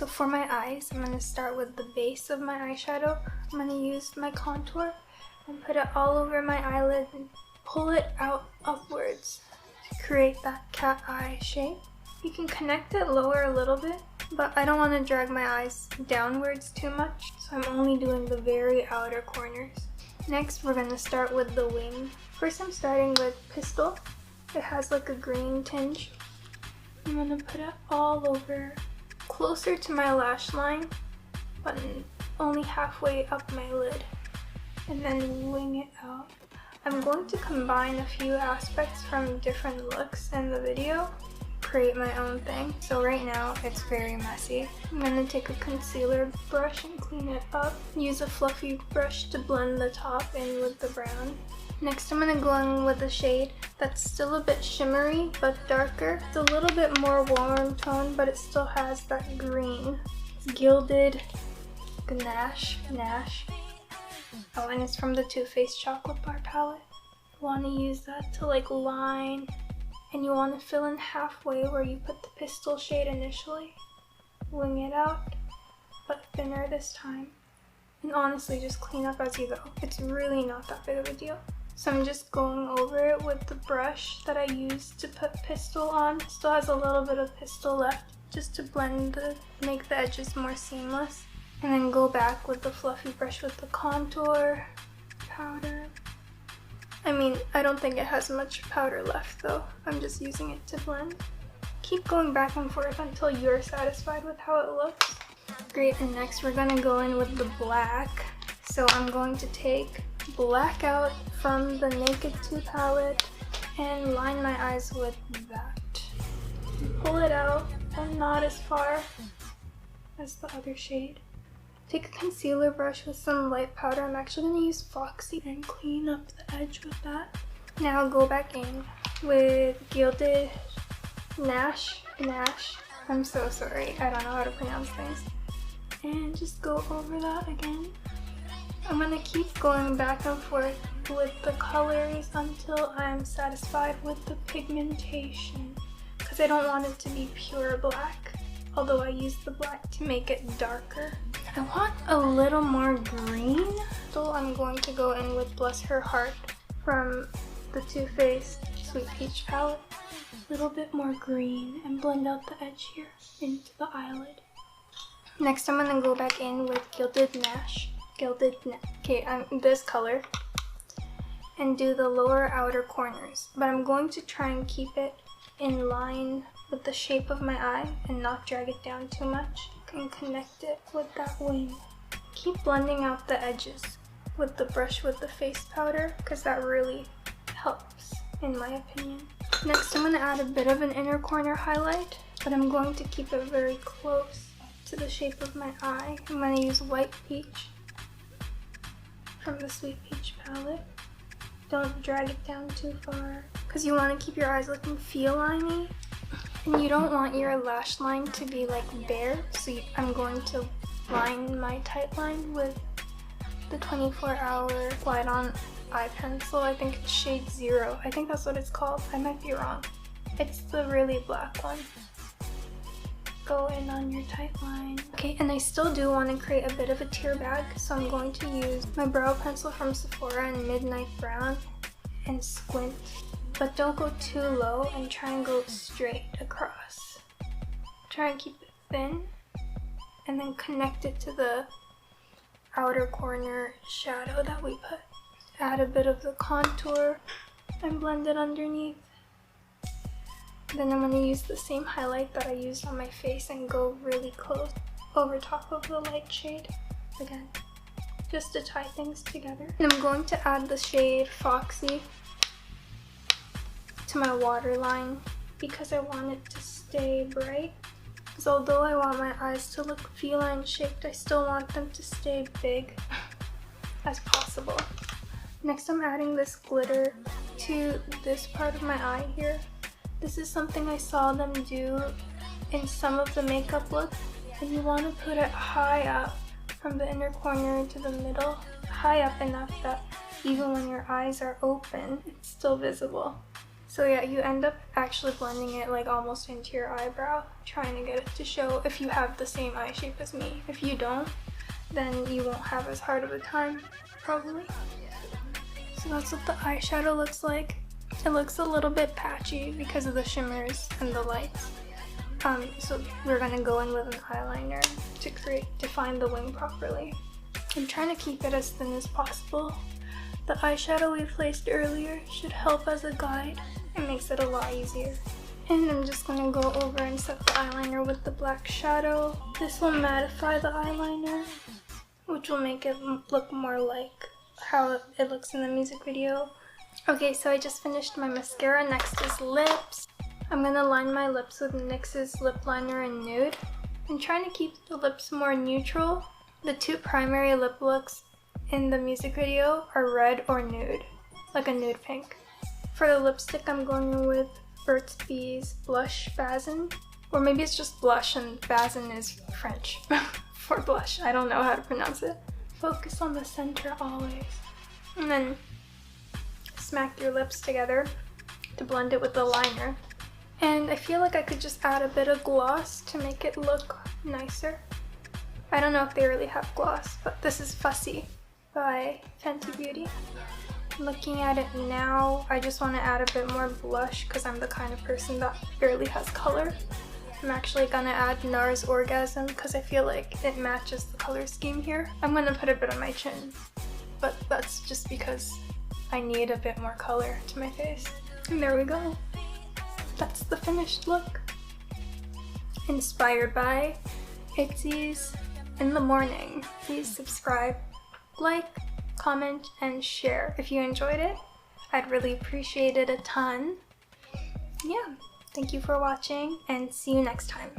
for my eyes, I'm going to start with the base of my eyeshadow. I'm going to use my contour and put it all over my eyelid and pull it out upwards to create that cat eye shape. You can connect it lower a little bit, but I don't want to drag my eyes downwards too much, so I'm only doing the very outer corners. Next, we're going to start with the wing. First, I'm starting with Pistol. It has like a green tinge. I'm going to put it all over, closer to my lash line, but only halfway up my lid, and then wing it out. I'm going to combine a few aspects from different looks in the video, create my own thing. So right now it's very messy. I'm going to take a concealer brush and clean it up. Use a fluffy brush to blend the top in with the brown. Next, I'm going to go in with a shade that's still a bit shimmery but darker. It's a little bit more warm tone, but it still has that green. It's Gilded Ganache. Oh, and it's from the Too Faced Chocolate Bar palette. You want to use that to like line, and you want to fill in halfway where you put the Pistol shade initially. Wing it out, but thinner this time. And honestly, just clean up as you go. It's really not that big of a deal. So I'm just going over it with the brush that I used to put Pistol on. It still has a little bit of Pistol left, just to make the edges more seamless. And then go back with the fluffy brush with the contour powder. I mean, I don't think it has much powder left though. I'm just using it to blend. Keep going back and forth until you're satisfied with how it looks. Great, and next we're gonna go in with the black. So I'm going to take Blackout from the Naked 2 palette and line my eyes with that. Pull it out, but not as far as the other shade. Take a concealer brush with some light powder. I'm actually going to use Foxy and clean up the edge with that. Now go back in with Gilded Ganache. I'm so sorry, I don't know how to pronounce things. And just go over that again. I'm going to keep going back and forth with the colors until I'm satisfied with the pigmentation, because I don't want it to be pure black, although I use the black to make it darker. I want a little more green, so I'm going to go in with Bless Her Heart from the Too Faced Sweet Peach palette. A little bit more green and blend out the edge here into the eyelid. Next, I'm going to go back in with this color, and do the lower outer corners, but I'm going to try and keep it in line with the shape of my eye and not drag it down too much, and connect it with that wing. Keep blending out the edges with the brush with the face powder, because that really helps in my opinion. Next, I'm going to add a bit of an inner corner highlight, but I'm going to keep it very close to the shape of my eye. I'm going to use White Peach from the Sweet Peach palette. Don't drag it down too far, because you want to keep your eyes looking feline-y, and you don't want your lash line to be like bare, so I'm going to line my tight line with the 24-hour Glide-On eye pencil. I think it's shade 0. I think that's what it's called. I might be wrong. It's the really black one. Go in on your tight line. Okay, and I still do want to create a bit of a tear bag, so I'm going to use my brow pencil from Sephora in Midnight Brown and squint, but don't go too low, and try and go straight across. Try and keep it thin, and then connect it to the outer corner shadow that we put. Add a bit of the contour and blend it underneath. Then I'm going to use the same highlight that I used on my face and go really close over top of the light shade again, just to tie things together. And I'm going to add the shade Foxy to my waterline because I want it to stay bright. Because although I want my eyes to look feline shaped, I still want them to stay big as possible. Next, I'm adding this glitter to this part of my eye here. This is something I saw them do in some of the makeup looks, and you want to put it high up from the inner corner to the middle, high up enough that even when your eyes are open, it's still visible. So yeah, you end up actually blending it like almost into your eyebrow, trying to get it to show if you have the same eye shape as me. If you don't, then you won't have as hard of a time, probably. So that's what the eyeshadow looks like. It looks a little bit patchy because of the shimmers and the lights. So we're gonna go in with an eyeliner to define the wing properly. I'm trying to keep it as thin as possible. The eyeshadow we placed earlier should help as a guide. It makes it a lot easier. And I'm just gonna go over and set the eyeliner with the black shadow. This will mattify the eyeliner, which will make it look more like how it looks in the music video. Okay, so I just finished my mascara. Next is lips. I'm gonna line my lips with NYX's lip liner in Nude. I'm trying to keep the lips more neutral. The two primary lip looks in the music video are red or nude, like a nude pink. For the lipstick, I'm going with Burt's Bees Blush Basin, or maybe it's just blush and Basin is French for blush. I don't know how to pronounce it. Focus on the center always. And then smack your lips together to blend it with the liner. And I feel like I could just add a bit of gloss to make it look nicer. I don't know if they really have gloss, but this is Fussy by Fenty Beauty. Looking at it now, I just want to add a bit more blush because I'm the kind of person that barely has color. I'm actually gonna add Nars Orgasm because I feel like it matches the color scheme here. I'm gonna put a bit on my chin, but that's just because I need a bit more color to my face. And there we go. That's the finished look. Inspired by Itzy's In the Morning. Please subscribe, like, comment, and share if you enjoyed it. I'd really appreciate it a ton. Yeah, thank you for watching and see you next time.